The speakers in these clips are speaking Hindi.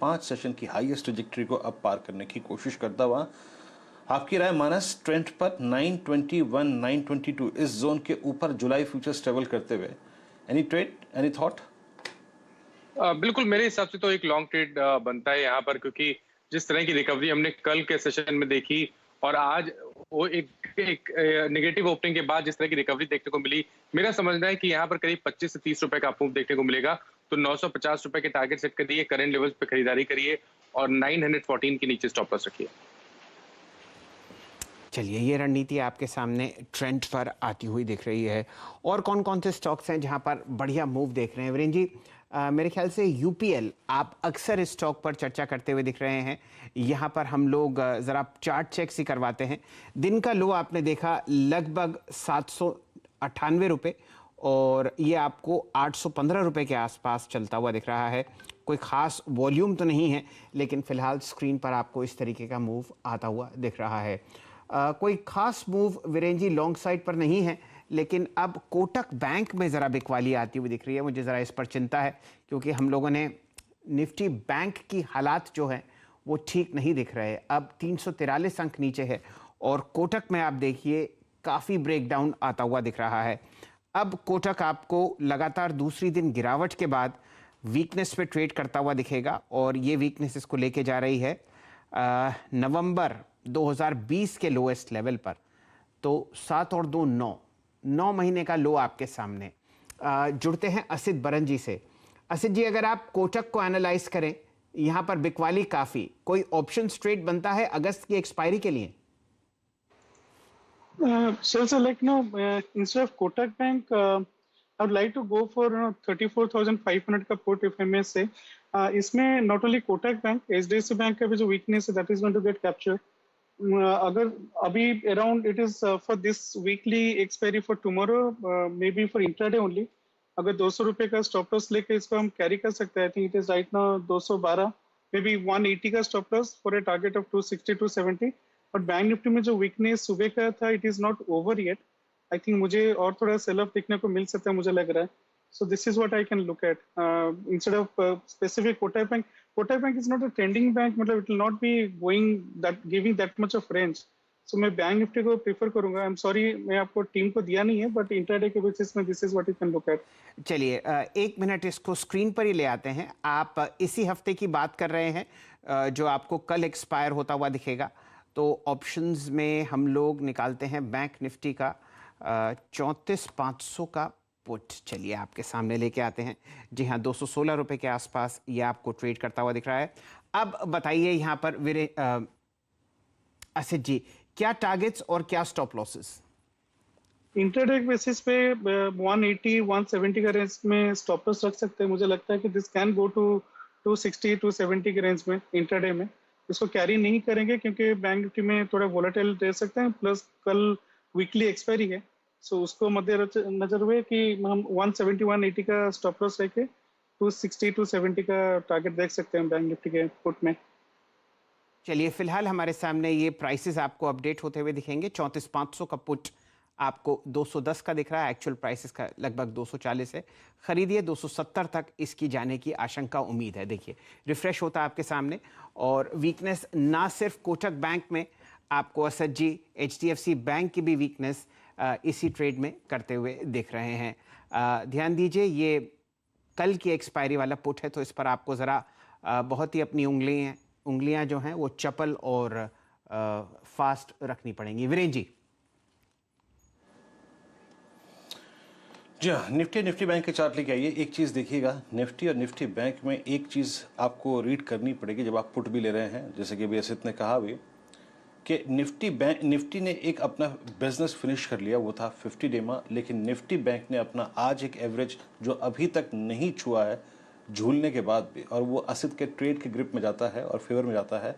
5 सेशन की हाईएस्ट ट्रैजेक्टरी को अब पार करने की कोशिश करता हुआ। आपकी राय मानस ट्रेंड पर 921 922 इस जोन के ऊपर जुलाई फ्यूचर्स ट्रेवल करते हुए एनी ट्रेड एनी थॉट? बिल्कुल, मेरे हिसाब से तो एक लॉन्ग ट्रेड बनता है यहाँ पर, क्योंकि जिस तरह की रिकवरी हमने कल के सेशन में देखी और आज वो एक नेगेटिव ओपनिंग के बाद जिस तरह की रिकवरी देखने को मिली, मेरा समझना है कि यहाँ पर करीब 25 से 30 रुपए का मूव देखने को मिलेगा। तो 950 रुपए के टारगेट सेट करिए, करंट लेवल्स पे खरीदारी करिए और 914 के नीचे स्टॉप लॉस रखिए। चलिए, ये रणनीति आपके सामने ट्रेंड पर आती हुई दिख रही है। और कौन कौन से स्टॉक्स हैं जहां पर बढ़िया मूव देख रहे हैं वीरेन जी? मेरे ख्याल से यूपीएल आप अक्सर इस स्टॉक पर चर्चा करते हुए दिख रहे हैं। यहाँ पर हम लोग ज़रा चार्ट चेक्स ही करवाते हैं। दिन का लो आपने देखा लगभग 798 रुपये और ये आपको 815 रुपये के आसपास चलता हुआ दिख रहा है। कोई ख़ास वॉल्यूम तो नहीं है, लेकिन फ़िलहाल स्क्रीन पर आपको इस तरीके का मूव आता हुआ दिख रहा है। कोई खास मूव वीरेन जी लॉन्ग साइड पर नहीं है, लेकिन अब कोटक बैंक में ज़रा बिकवाली आती हुई दिख रही है। मुझे ज़रा इस पर चिंता है, क्योंकि हम लोगों ने निफ्टी बैंक की हालात जो है वो ठीक नहीं दिख रहे। अब 343 अंक नीचे है और कोटक में आप देखिए काफ़ी ब्रेकडाउन आता हुआ दिख रहा है। अब कोटक आपको लगातार दूसरी दिन गिरावट के बाद वीकनेस पे ट्रेड करता हुआ दिखेगा और ये वीकनेस इसको लेके जा रही है नवंबर 2020 के लोएस्ट लेवल पर। तो 7 और 2 9 महीने का लो आपके सामने। जुड़ते हैं असित बरन जी से। असित जी, अगर आप कोटक को एनालाइज करें, यहाँ पर बिकवाली काफ़ी, कोई ऑप्शन ट्रेड बनता है अगस्त की एक्सपायरी के लिए? So like instead of Kotak Bank, I would like to go for 34,500 का put, if I may say. इसमें not only Kotak Bank, HDFC Bank का भी जो weakness है that is going to get captured. अगर अभी around it is for this weekly expiry for tomorrow, maybe for intraday only. अगर 200 रुपए का stop loss लेके इसको हम carry कर सकते हैं, I think it is right now 212, maybe 180 का stop loss for a target of 260 270. But bank Nifty में जो वीकनेस सुबह का था, it is not over yet. I think मुझे और थोड़ा सेल ऑफ देखने को मिल सकता है, मुझे लग रहा है। So this is what I can look at instead of specific Kotak bank. Kotak bank is not a trending bank, मतलब it will not be going that giving that much of range. So मैं बैंक निफ्टी को प्रीफर करूंगा। आई एम सॉरी, मैं आपको टीम को दिया नहीं है, बट इंट्राडे के बेसिस में this is what you can look eight. चलिए, 1 मिनट इसको स्क्रीन पर ही ले आते हैं। आप इसी हफ्ते की बात कर रहे हैं जो आपको कल एक्सपायर होता हुआ दिखेगा। तो ऑप्शंस में हम लोग निकालते हैं बैंक निफ्टी का 34,500 का पुट। चलिए, आपके सामने लेके आते हैं। जी हाँ, 216 रुपए के आसपास ये आपको ट्रेड करता हुआ दिख रहा है। अब बताइए यहाँ पर असित जी, क्या टारगेट्स और क्या स्टॉप लॉसेस? इंट्राडे बेसिस पे 180 170 का रेंज में स्टॉप लॉस रख सकते हैं। मुझे लगता है कि दिस कैन गो टू 260 270 के रेंज में इंट्राडे में। इसको कैरी नहीं करेंगे क्योंकि बैंक निफ्टी में थोड़ा वोलेटाइल रह सकते हैं, प्लस कल वीकली एक्सपायरी है। सो उसको मद्देनजर हुए कि हम 170 180 का स्टॉप लॉस लेके 260 270 का टारगेट देख सकते हैं बैंक निफ्टी के पुट में। चलिए, फिलहाल हमारे सामने ये प्राइसेस आपको अपडेट होते हुए दिखेंगे। 34,500 का पुट आपको 210 का दिख रहा है, एक्चुअल प्राइसेस का लगभग 240 है। खरीदिए, 270 तक इसकी जाने की आशंका उम्मीद है। देखिए, रिफ्रेश होता है आपके सामने। और वीकनेस ना सिर्फ कोटक बैंक में, आपको असद जी HDFC बैंक की भी वीकनेस इसी ट्रेड में करते हुए दिख रहे हैं। ध्यान दीजिए, ये कल की एक्सपायरी वाला पुट है, तो इस पर आपको ज़रा बहुत ही अपनी उंगलियां जो हैं वो चपल और फास्ट रखनी पड़ेंगी। वीरेन जी। जी हाँ, निफ्टी बैंक के चार्ट लेके आइए। एक चीज़ देखिएगा, निफ्टी और निफ्टी बैंक में एक चीज़ आपको रीड करनी पड़ेगी जब आप पुट भी ले रहे हैं, जैसे कि अभी असित ने कहा भी कि निफ्टी ने एक अपना बिजनेस फिनिश कर लिया, वो था 50 डे में। लेकिन निफ्टी बैंक ने अपना आज एक एवरेज जो अभी तक नहीं छुआ है, झूलने के बाद भी, और वो असित के ट्रेड के ग्रिप में जाता है और फेवर में जाता है,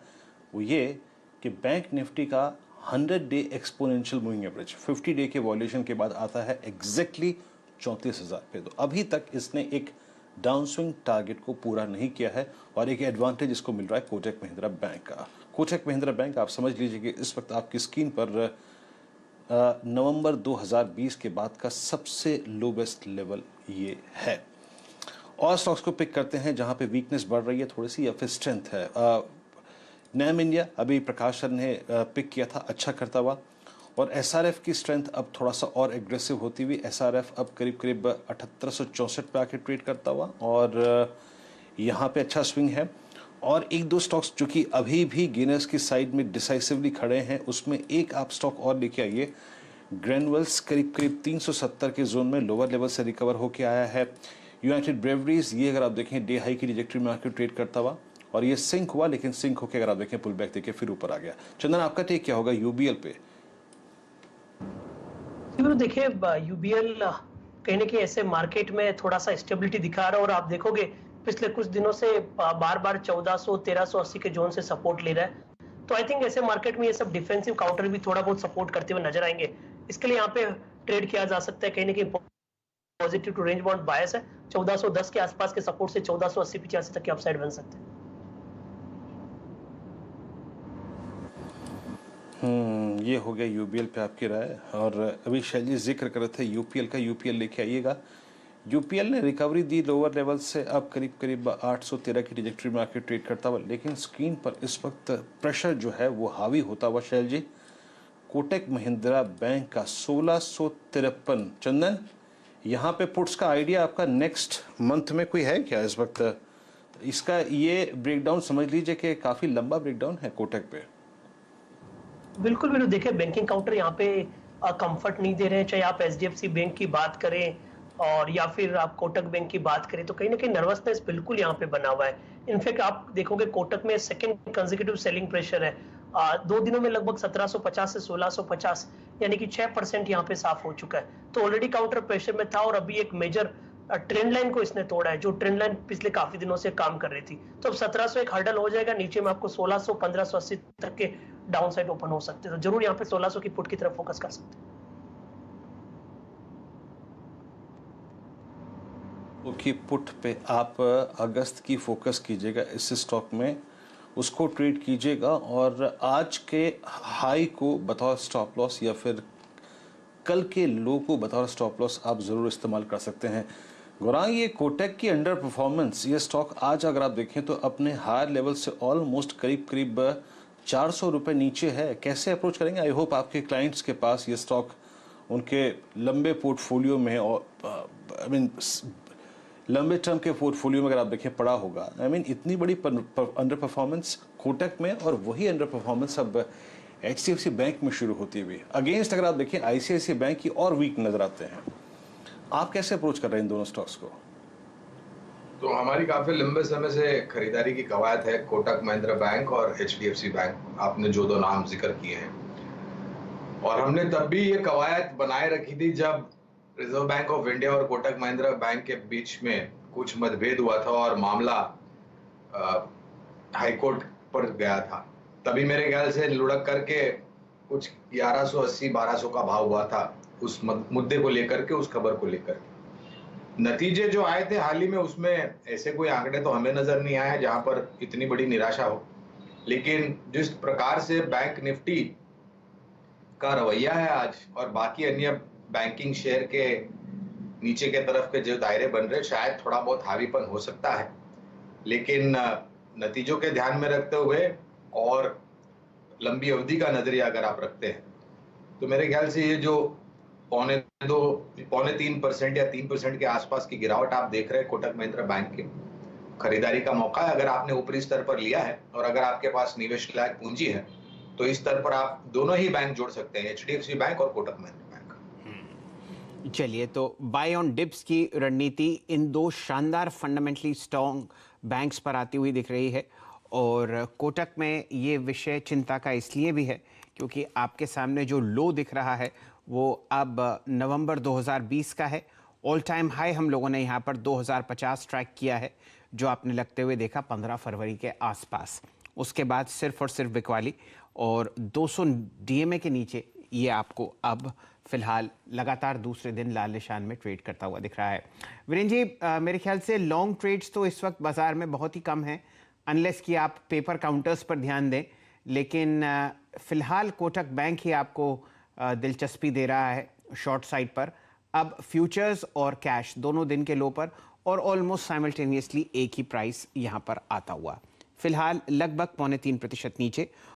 वो ये कि बैंक निफ्टी का 100 day exponential moving average 50 day के वॉल्यूशन के बाद आता है एग्जैक्टली 34,000 पे। तो अभी तक इसने एक डाउन स्विंग टारगेट को पूरा नहीं किया है और एक एडवांटेज इसको मिल रहा है कोटक महिंद्रा बैंक का। कोटक महिंद्रा बैंक, आप समझ लीजिए कि इस वक्त आपकी स्क्रीन पर नवंबर 2020 के बाद का सबसे लोवेस्ट लेवल ये है। और स्टॉक्स को पिक करते हैं जहां पे वीकनेस बढ़ रही है थोड़ी सी या फिर स्ट्रेंथ है। नैम इंडिया अभी प्रकाश सर ने पिक किया था, अच्छा करता हुआ, और एसआरएफ की स्ट्रेंथ अब थोड़ा सा और एग्रेसिव होती हुई एसआरएफ अब करीब करीब 7864 पे आके ट्रेड करता हुआ, और यहाँ पे अच्छा स्विंग है। और एक दो स्टॉक्स जो कि अभी भी गेनर्स की साइड में डिसाइसिवली खड़े हैं, उसमें एक आप स्टॉक और लेके आइए। ग्रैनुअल्स करीब करीब 370 के जोन में लोअर लेवल से रिकवर होके आया है। यूनाइटेड ब्रेवरीज, ये अगर आप देखें डे हाई की ट्रैजेक्टरी में आके ट्रेड करता हुआ, और ये सिंक हुआ, लेकिन सिंक होके अगर आप देखें पुल बैक देखे फिर ऊपर आ गया। चंदन, आपका टेक क्या होगा यूबीएल पे? देखिए, यूबीएल कहीं ना कहीं ऐसे मार्केट में थोड़ा सा स्टेबिलिटी दिखा रहा है, और आप देखोगे पिछले कुछ दिनों से बार बार 1400 1380 के जोन से सपोर्ट ले रहा है। तो आई थिंक ऐसे मार्केट में ये सब डिफेंसिव काउंटर भी थोड़ा बहुत सपोर्ट करते हुए नजर आएंगे। इसके लिए यहाँ पे ट्रेड किया जा सकता है, कहीं ना कहीं पॉजिटिव टू रेंज बाउंड बायस है। 1410 के आसपास के सपोर्ट से 1480 85 तक के अपसाइड बन सकते हैं। ये हो गया यूबीएल पे आपकी राय। और अभी शैलजी जिक्र कर रहे थे यूपीएल का, यूपीएल लेके आइएगा। यूपीएल ने रिकवरी दी लोअर लेवल से, अब करीब करीब 813 की ट्रैजेक्टरी में आके ट्रेड करता हुआ, लेकिन स्क्रीन पर इस वक्त प्रेशर जो है वो हावी होता हुआ शैलजी। कोटक महिंद्रा बैंक का 1653। चंदन, यहाँ पे पुट्स का आइडिया आपका नेक्स्ट मंथ में कोई है क्या इस वक्त? इसका ये ब्रेकडाउन समझ लीजिए कि काफ़ी लंबा ब्रेकडाउन है कोटक पे। बिल्कुल बिल्कुल, देखिए बेंकिंग काउंटर यहाँ पे कंफर्ट नहीं दे रहे हैं, चाहे आप एचडीएफसी बैंक की बात करें और या फिर आप कोटक बैंक की बात करें, तो कहीं ना कहीं नर्वसनेस बिल्कुल यहाँ पे बना हुआ है। इनफैक्ट आप देखोगे कोटक में सेकंड कंसेक्यूटिव सेलिंग प्रेशर है। 2 दिनों में लगभग 1750 से 1650, यानी कि 6% यहाँ पे साफ हो चुका है। तो ऑलरेडी काउंटर प्रेशर में था, और अभी एक मेजर ट्रेंड लाइन को इसने तोड़ा है, जो ट्रेंड लाइन पिछले काफी दिनों से काम कर रही थी। तो अब 1700 एक हर्डल हो जाएगा, नीचे में आपको 1600 1580 तक के डाउन साइड ओपन हो सकते हैं। तो जरूर यहाँ पे 1600 की पुट की तरफ फोकस कर सकते हैं। की पुट पे आप अगस्त की फोकस कीजिएगा इस स्टॉक में, उसको ट्रेड कीजिएगा, और आज के हाई को बतौर स्टॉप लॉस या फिर कल के लो को बतौर स्टॉप लॉस आप ज़रूर इस्तेमाल कर सकते हैं। गौरांग, ये कोटक की अंडर परफॉर्मेंस, ये स्टॉक आज अगर आप देखें तो अपने हायर लेवल से ऑलमोस्ट करीब करीब 400 रुपये नीचे है। कैसे अप्रोच करेंगे? आई होप आपके क्लाइंट्स के पास ये स्टॉक उनके लंबे पोर्टफोलियो में, और आई मीन लंबे टर्म के पोर्टफोलियो में अगर आप देखें पड़ा होगा। आई मीन इतनी बड़ी अंडर परफॉर्मेंस कोटक में, और वही अंडर परफॉर्मेंस अब एचडीएफसी बैंक में शुरू होती हुई। अगेंस्ट अगर आप देखें आईसीआईसीआई बैंक की और वीक नजर आते हैं। आप कैसे अप्रोच कर रहे हैं इन दोनों स्टॉक्स को? तो हमारी काफी लंबे समय से खरीदारी की कवायद है कोटक महिंद्रा बैंक और एचडीएफसी बैंक, आपने जो दो नाम जिक्र किए हैं। और हमने तब भी ये कवायद बनाए रखी थी जब रिजर्व बैंक ऑफ इंडिया और कोटक महिंद्रा बैंक के बीच में कुछ मतभेद हुआ था और मामला हाईकोर्ट पर गया था। तभी मेरे ख्याल से लुढ़क करके कुछ 1180-1200 का भाव हुआ था उस मुद्दे को लेकर के, उस खबर को लेकर के। नतीजे जो आए थे हाल ही में, उसमें ऐसे कोई आंकड़े तो हमें नजर नहीं आए जहां पर इतनी बड़ी निराशा हो। लेकिन जिस प्रकार से बैंक निफ्टी का रवैया है आज, और बाकी अन्य बैंकिंग शेयर के नीचे के तरफ के जो दायरे बन रहे, शायद थोड़ा बहुत हावीपन हो सकता है। लेकिन नतीजों के ध्यान में रखते हुए और लंबी अवधि का नजरिया अगर आप रखते हैं, तो मेरे ख्याल से ये जो 3% या 3% के आसपास की गिरावट आप देख रहे हैं कोटक महिंद्रा बैंक के, खरीदारी का मौका है। अगर आपने ऊपरी स्तर पर लिया है और अगर आपके पास निवेश लायक पूंजी है, तो इस स्तर पर आप दोनों ही बैंक जोड़ सकते हैं, एचडीएफसी बैंक और कोटक महिंद्रा बैंक। चलिए, तो बाय ऑन डिप्स की रणनीति इन दो शानदार फंडामेंटली स्ट्रॉन्ग बैंक्स पर आती हुई दिख रही है। और कोटक में ये विषय चिंता का इसलिए भी है क्योंकि आपके सामने जो लो दिख रहा है वो अब नवंबर 2020 का है। ऑल टाइम हाई हम लोगों ने यहाँ पर 2050 ट्रैक किया है, जो आपने लगते हुए देखा 15 फरवरी के आसपास। उसके बाद सिर्फ और सिर्फ बिकवाली, और 200 डीएमए के नीचे ये आपको अब फिलहाल लगातार दूसरे दिन लाल निशान में ट्रेड करता हुआ दिख रहा है। वीरेंद्र जी, मेरे ख्याल से लॉन्ग ट्रेड्स तो इस वक्त बाजार में बहुत ही कम हैं, अनलेस कि आप पेपर काउंटर्स पर ध्यान दें। लेकिन फिलहाल कोटक बैंक ही आपको दिलचस्पी दे रहा है शॉर्ट साइड पर। अब फ्यूचर्स और कैश दोनों दिन के लो पर, और ऑलमोस्ट साइमल्टेनियसली एक ही प्राइस यहाँ पर आता हुआ। फिलहाल लगभग 2.25% नीचे